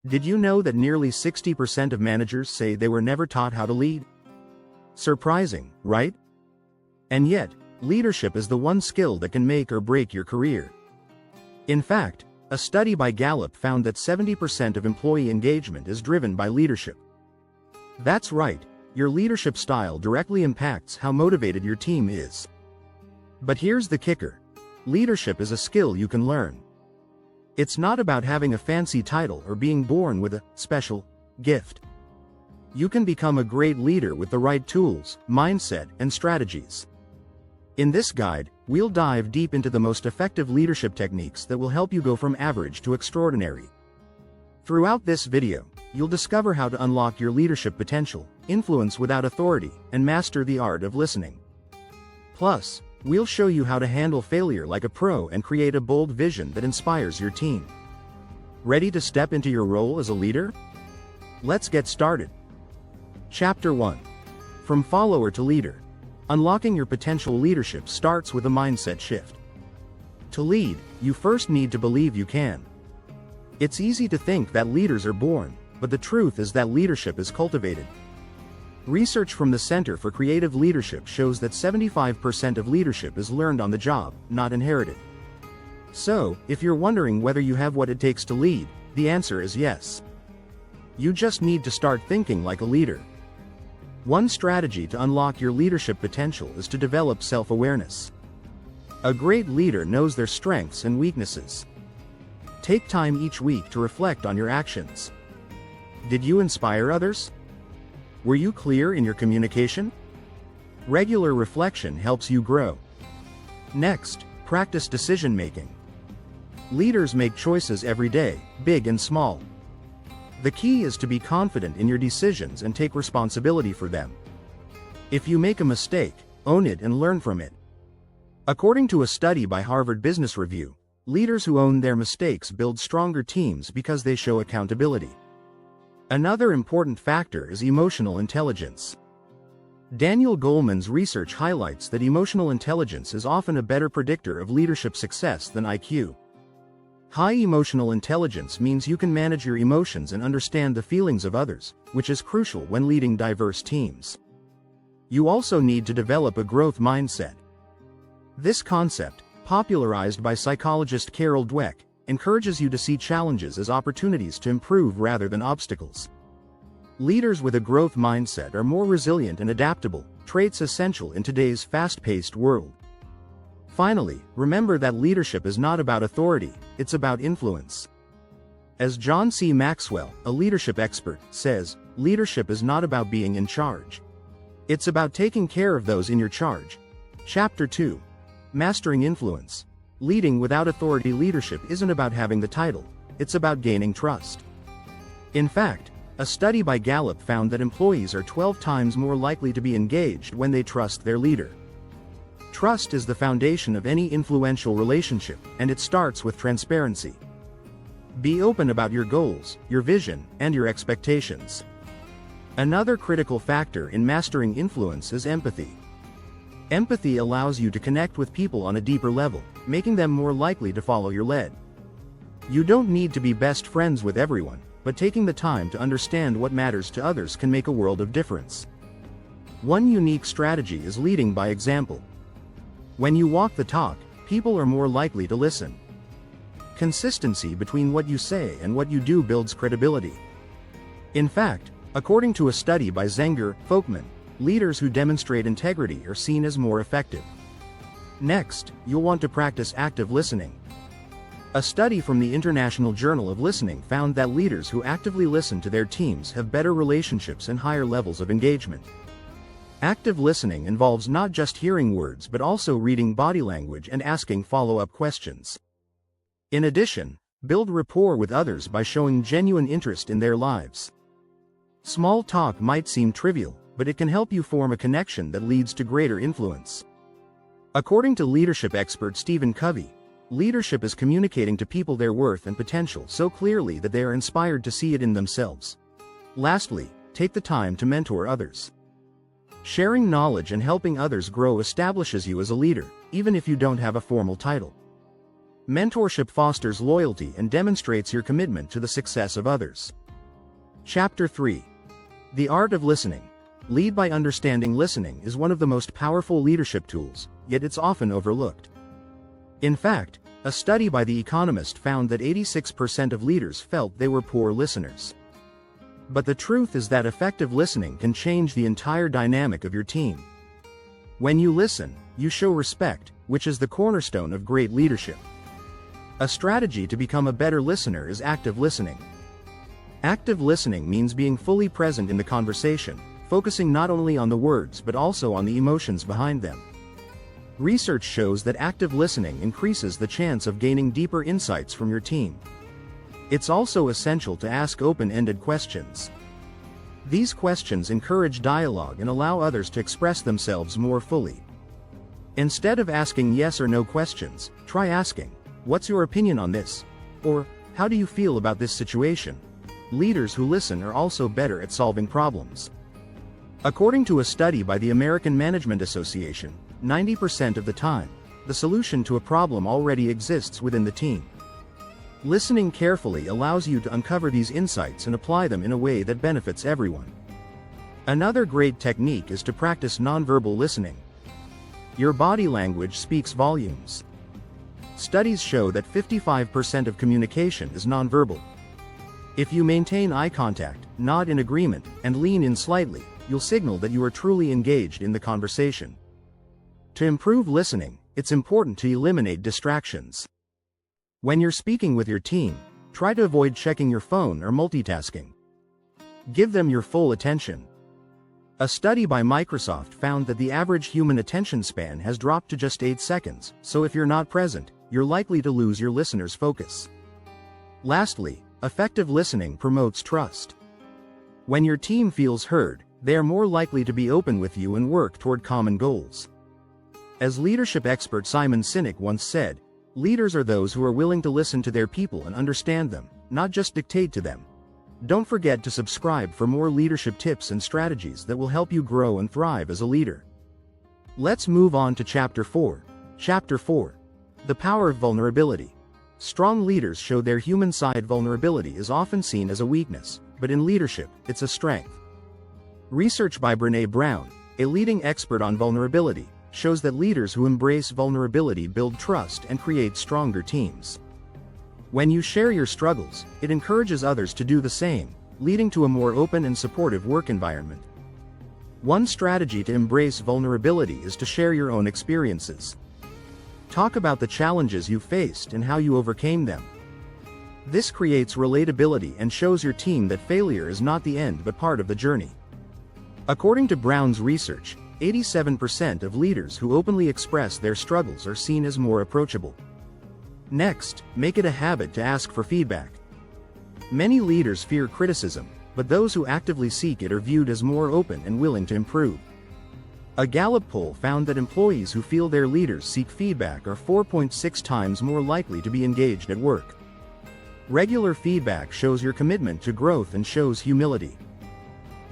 Did you know that nearly 60% of managers say they were never taught how to lead? Surprising, right? And yet, leadership is the one skill that can make or break your career. In fact, a study by Gallup found that 70% of employee engagement is driven by leadership. That's right, your leadership style directly impacts how motivated your team is. But here's the kicker. Leadership is a skill you can learn. It's not about having a fancy title or being born with a special gift. You can become a great leader with the right tools, mindset, and strategies. In this guide, we'll dive deep into the most effective leadership techniques that will help you go from average to extraordinary. Throughout this video, you'll discover how to unlock your leadership potential, influence without authority, and master the art of listening. Plus, we'll show you how to handle failure like a pro and create a bold vision that inspires your team. Ready to step into your role as a leader? Let's get started. Chapter 1. From Follower to Leader. Unlocking your potential leadership starts with a mindset shift. To lead, you first need to believe you can. It's easy to think that leaders are born, but the truth is that leadership is cultivated. Research from the Center for Creative Leadership shows that 75% of leadership is learned on the job, not inherited. So, if you're wondering whether you have what it takes to lead, the answer is yes. You just need to start thinking like a leader. One strategy to unlock your leadership potential is to develop self-awareness. A great leader knows their strengths and weaknesses. Take time each week to reflect on your actions. Did you inspire others? Were you clear in your communication? Regular reflection helps you grow. Next, practice decision-making. Leaders make choices every day, big and small. The key is to be confident in your decisions and take responsibility for them. If you make a mistake, own it and learn from it. According to a study by Harvard Business Review, leaders who own their mistakes build stronger teams because they show accountability. Another important factor is emotional intelligence. Daniel Goleman's research highlights that emotional intelligence is often a better predictor of leadership success than IQ. High emotional intelligence means you can manage your emotions and understand the feelings of others, which is crucial when leading diverse teams. You also need to develop a growth mindset. This concept, popularized by psychologist Carol Dweck, encourages you to see challenges as opportunities to improve rather than obstacles. Leaders with a growth mindset are more resilient and adaptable, traits essential in today's fast-paced world. Finally, remember that leadership is not about authority, it's about influence. As John C. Maxwell, a leadership expert, says, leadership is not about being in charge. It's about taking care of those in your charge. Chapter 2. Mastering Influence. Leading without authority. Leadership isn't about having the title, it's about gaining trust. In fact, a study by Gallup found that employees are 12 times more likely to be engaged when they trust their leader. Trust is the foundation of any influential relationship, and it starts with transparency. Be open about your goals, your vision, and your expectations. Another critical factor in mastering influence is empathy. Empathy allows you to connect with people on a deeper level, making them more likely to follow your lead. You don't need to be best friends with everyone, but taking the time to understand what matters to others can make a world of difference. One unique strategy is leading by example. When you walk the talk, people are more likely to listen. Consistency between what you say and what you do builds credibility. In fact, according to a study by Zenger, Folkman, leaders who demonstrate integrity are seen as more effective. Next, you'll want to practice active listening. A study from the International Journal of Listening found that leaders who actively listen to their teams have better relationships and higher levels of engagement. Active listening involves not just hearing words but also reading body language and asking follow-up questions. In addition, build rapport with others by showing genuine interest in their lives. Small talk might seem trivial, but it can help you form a connection that leads to greater influence. According to leadership expert Stephen Covey, leadership is communicating to people their worth and potential so clearly that they are inspired to see it in themselves. Lastly, take the time to mentor others. Sharing knowledge and helping others grow establishes you as a leader, even if you don't have a formal title. Mentorship fosters loyalty and demonstrates your commitment to the success of others. Chapter 3. The Art of Listening. Lead by understanding. Listening is one of the most powerful leadership tools, yet it's often overlooked. In fact, a study by The Economist found that 86% of leaders felt they were poor listeners. But the truth is that effective listening can change the entire dynamic of your team. When you listen, you show respect, which is the cornerstone of great leadership. A strategy to become a better listener is active listening. Active listening means being fully present in the conversation, focusing not only on the words but also on the emotions behind them. Research shows that active listening increases the chance of gaining deeper insights from your team. It's also essential to ask open-ended questions. These questions encourage dialogue and allow others to express themselves more fully. Instead of asking yes or no questions, try asking, "What's your opinion on this?" or "How do you feel about this situation?" Leaders who listen are also better at solving problems. According to a study by the American Management Association, 90% of the time, the solution to a problem already exists within the team. Listening carefully allows you to uncover these insights and apply them in a way that benefits everyone. Another great technique is to practice nonverbal listening. Your body language speaks volumes. Studies show that 55% of communication is nonverbal. If you maintain eye contact, nod in agreement, and lean in slightly, you'll signal that you are truly engaged in the conversation. To improve listening, it's important to eliminate distractions. When you're speaking with your team, try to avoid checking your phone or multitasking. Give them your full attention. A study by Microsoft found that the average human attention span has dropped to just 8 seconds, so if you're not present, you're likely to lose your listener's focus. Lastly, effective listening promotes trust. When your team feels heard, they are more likely to be open with you and work toward common goals. As leadership expert Simon Sinek once said, "Leaders are those who are willing to listen to their people and understand them, not just dictate to them." Don't forget to subscribe for more leadership tips and strategies that will help you grow and thrive as a leader. Let's move on to Chapter 4. Chapter 4. The Power of Vulnerability. Strong leaders show their human side. Vulnerability is often seen as a weakness, but in leadership, it's a strength. Research by Brené Brown, a leading expert on vulnerability, shows that leaders who embrace vulnerability build trust and create stronger teams. When you share your struggles, it encourages others to do the same, leading to a more open and supportive work environment. One strategy to embrace vulnerability is to share your own experiences. Talk about the challenges you faced and how you overcame them. This creates relatability and shows your team that failure is not the end but part of the journey. According to Brown's research, 87% of leaders who openly express their struggles are seen as more approachable. Next, make it a habit to ask for feedback. Many leaders fear criticism, but those who actively seek it are viewed as more open and willing to improve. A Gallup poll found that employees who feel their leaders seek feedback are 4.6 times more likely to be engaged at work. Regular feedback shows your commitment to growth and shows humility.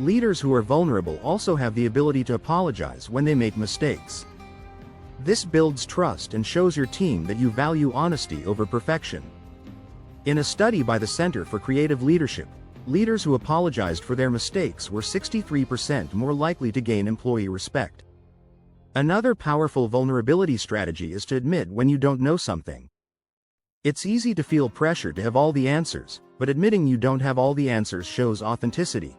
Leaders who are vulnerable also have the ability to apologize when they make mistakes. This builds trust and shows your team that you value honesty over perfection. In a study by the Center for Creative Leadership, leaders who apologized for their mistakes were 63% more likely to gain employee respect. Another powerful vulnerability strategy is to admit when you don't know something. It's easy to feel pressure to have all the answers, but admitting you don't have all the answers shows authenticity.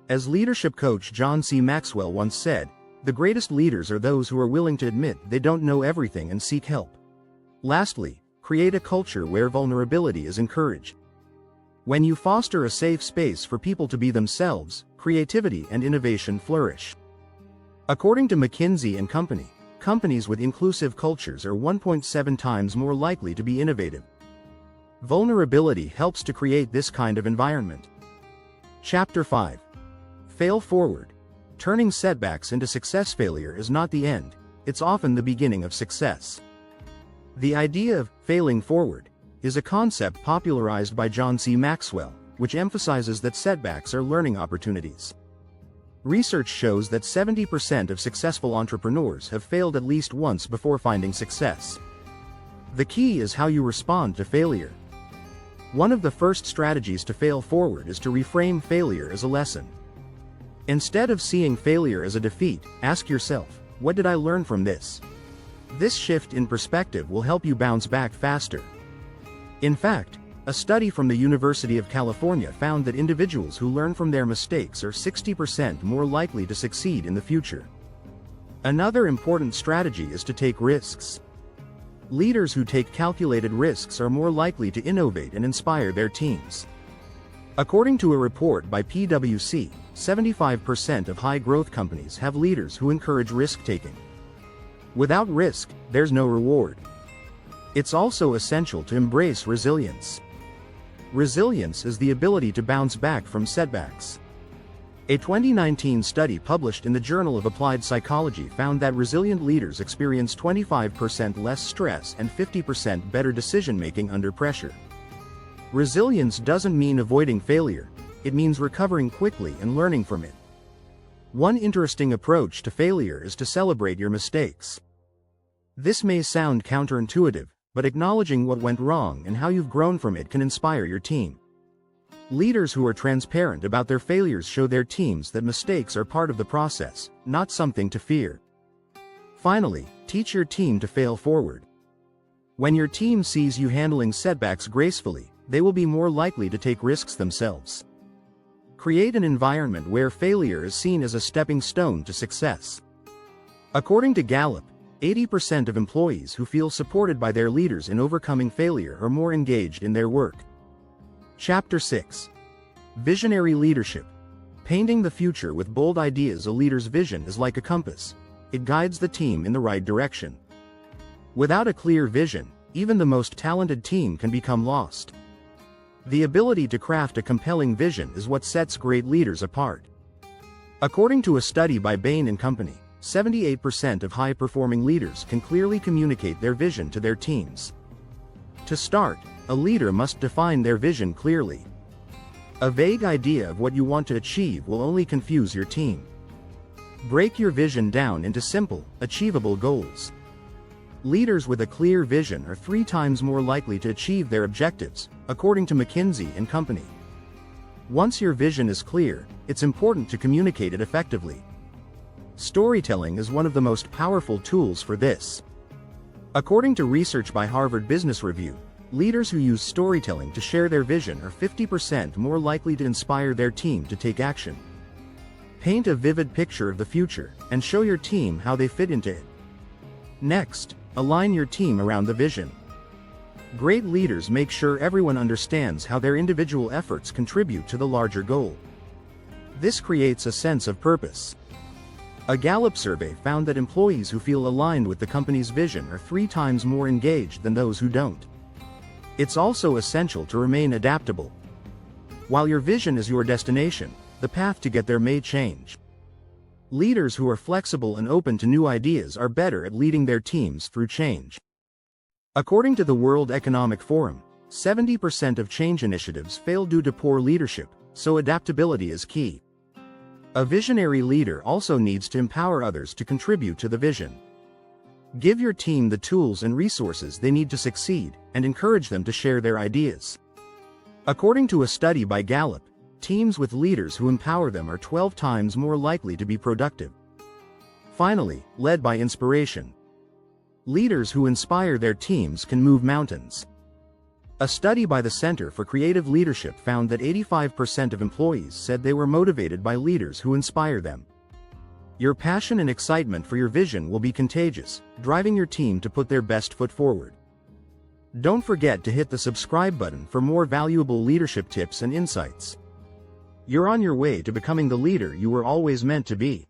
As leadership coach John C. Maxwell once said, "The greatest leaders are those who are willing to admit they don't know everything and seek help." Lastly, create a culture where vulnerability is encouraged. When you foster a safe space for people to be themselves, creativity and innovation flourish. According to McKinsey & Company, companies with inclusive cultures are 1.7 times more likely to be innovative. Vulnerability helps to create this kind of environment. Chapter 5. Fail forward. Turning setbacks into success. Failure is not the end, it's often the beginning of success. The idea of failing forward is a concept popularized by John C. Maxwell, which emphasizes that setbacks are learning opportunities. Research shows that 70% of successful entrepreneurs have failed at least once before finding success. The key is how you respond to failure. One of the first strategies to fail forward is to reframe failure as a lesson. Instead of seeing failure as a defeat, ask yourself, what did I learn from this? This shift in perspective will help you bounce back faster. In fact, a study from the University of California found that individuals who learn from their mistakes are 60% more likely to succeed in the future. Another important strategy is to take risks. Leaders who take calculated risks are more likely to innovate and inspire their teams. According to a report by PwC, 75% of high-growth companies have leaders who encourage risk-taking. Without risk, there's no reward. It's also essential to embrace resilience. Resilience is the ability to bounce back from setbacks. A 2019 study published in the Journal of Applied Psychology found that resilient leaders experience 25% less stress and 50% better decision-making under pressure. Resilience doesn't mean avoiding failure, it means recovering quickly and learning from it. One interesting approach to failure is to celebrate your mistakes. This may sound counterintuitive, but acknowledging what went wrong and how you've grown from it can inspire your team. Leaders who are transparent about their failures show their teams that mistakes are part of the process, not something to fear. Finally, teach your team to fail forward. When your team sees you handling setbacks gracefully, they will be more likely to take risks themselves. Create an environment where failure is seen as a stepping stone to success. According to Gallup, 80% of employees who feel supported by their leaders in overcoming failure are more engaged in their work. Chapter 6. Visionary Leadership. Painting the future with bold ideas. A leader's vision is like a compass. It guides the team in the right direction. Without a clear vision, even the most talented team can become lost. The ability to craft a compelling vision is what sets great leaders apart. According to a study by Bain & Company, 78% of high-performing leaders can clearly communicate their vision to their teams. To start, a leader must define their vision clearly. A vague idea of what you want to achieve will only confuse your team. Break your vision down into simple, achievable goals. Leaders with a clear vision are 3 times more likely to achieve their objectives, according to McKinsey & Company. Once your vision is clear, it's important to communicate it effectively. Storytelling is one of the most powerful tools for this. According to research by Harvard Business Review, leaders who use storytelling to share their vision are 50% more likely to inspire their team to take action. Paint a vivid picture of the future, and show your team how they fit into it. Next, align your team around the vision. Great leaders make sure everyone understands how their individual efforts contribute to the larger goal. This creates a sense of purpose. A Gallup survey found that employees who feel aligned with the company's vision are 3 times more engaged than those who don't. It's also essential to remain adaptable. While your vision is your destination, the path to get there may change. Leaders who are flexible and open to new ideas are better at leading their teams through change. According to the World Economic Forum, 70% of change initiatives fail due to poor leadership, so adaptability is key. A visionary leader also needs to empower others to contribute to the vision. Give your team the tools and resources they need to succeed, and encourage them to share their ideas. According to a study by Gallup, teams with leaders who empower them are 12 times more likely to be productive. Finally, led by inspiration. Leaders who inspire their teams can move mountains. A study by the Center for Creative Leadership found that 85% of employees said they were motivated by leaders who inspire them. Your passion and excitement for your vision will be contagious, driving your team to put their best foot forward. Don't forget to hit the subscribe button for more valuable leadership tips and insights. You're on your way to becoming the leader you were always meant to be.